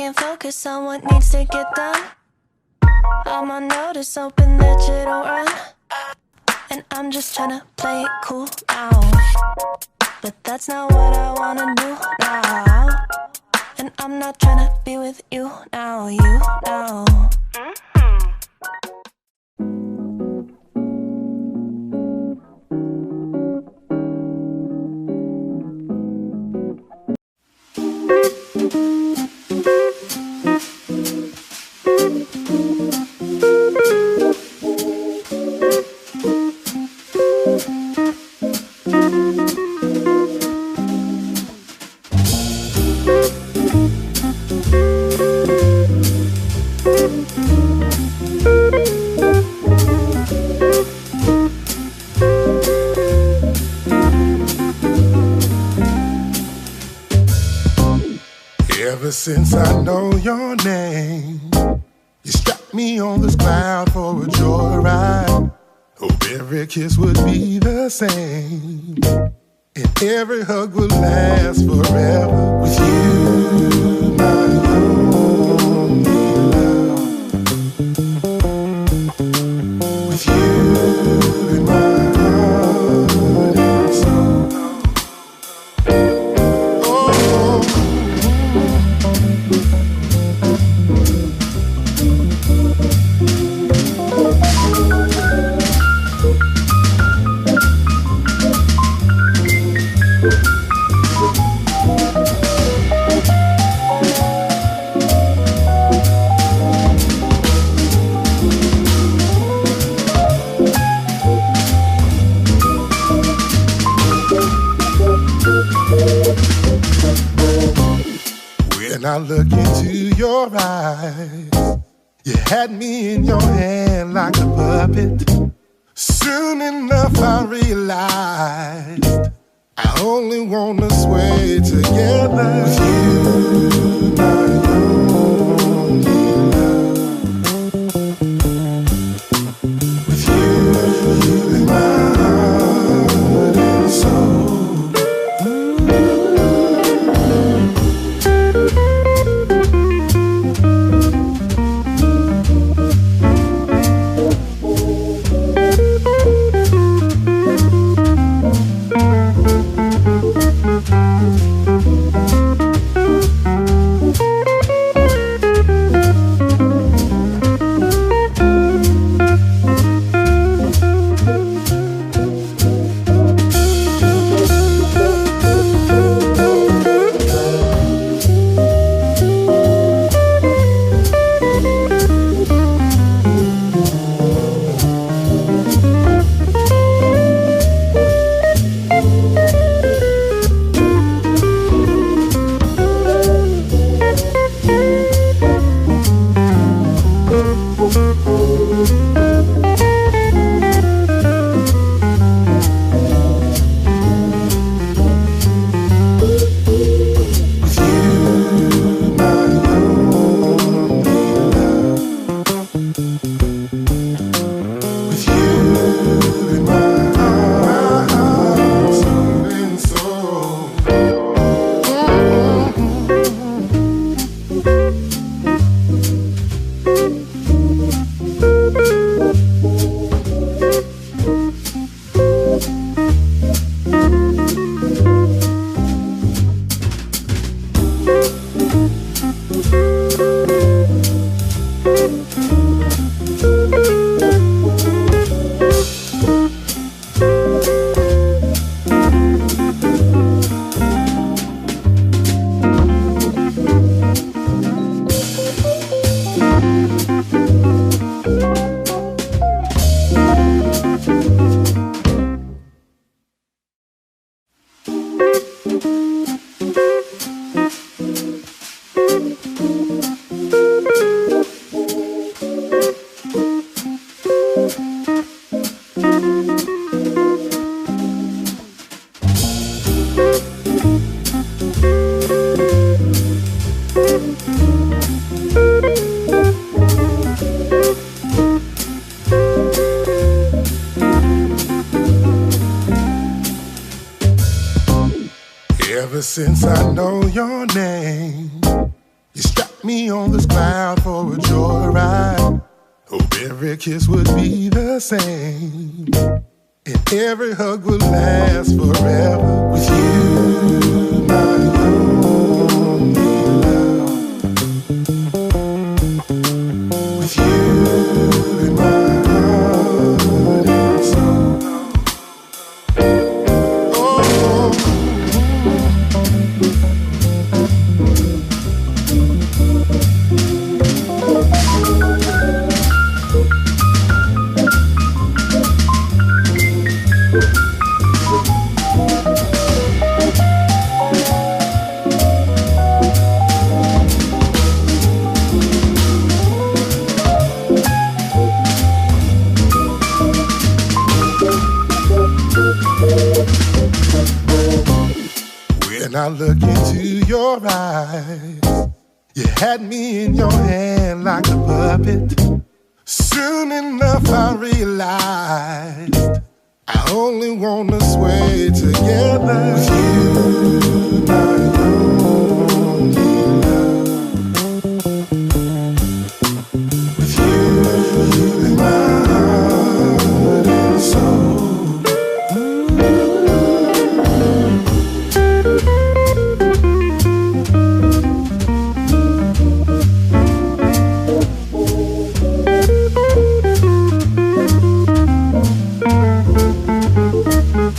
can't focus on what needs to get done. I'm on notice, hoping that you don't run. And I'm just tryna play it cool now. But that's not what I wanna do now. And I'm not tryna be with you now, you now. Ever since I know your name, you struck me on this cloud for a joyride. Hope every kiss would be the same, and every hug would last forever. With you, my only love. With you in my heart and soul. When I look into your eyes, you had me in your hand like a puppet. Soon enough I realized I only wanna sway together. With you, my only love. With you in my heart and soul. Ever since I know your name, You strapped me on this cloud for a joyride. Hope every kiss would be the same, and every hug would last forever. With you, my only love. With you in my heart and soul. When I look into your eyes, you had me in your hand like a puppet. Soon enough I realized I only wanna sway together with you, my own.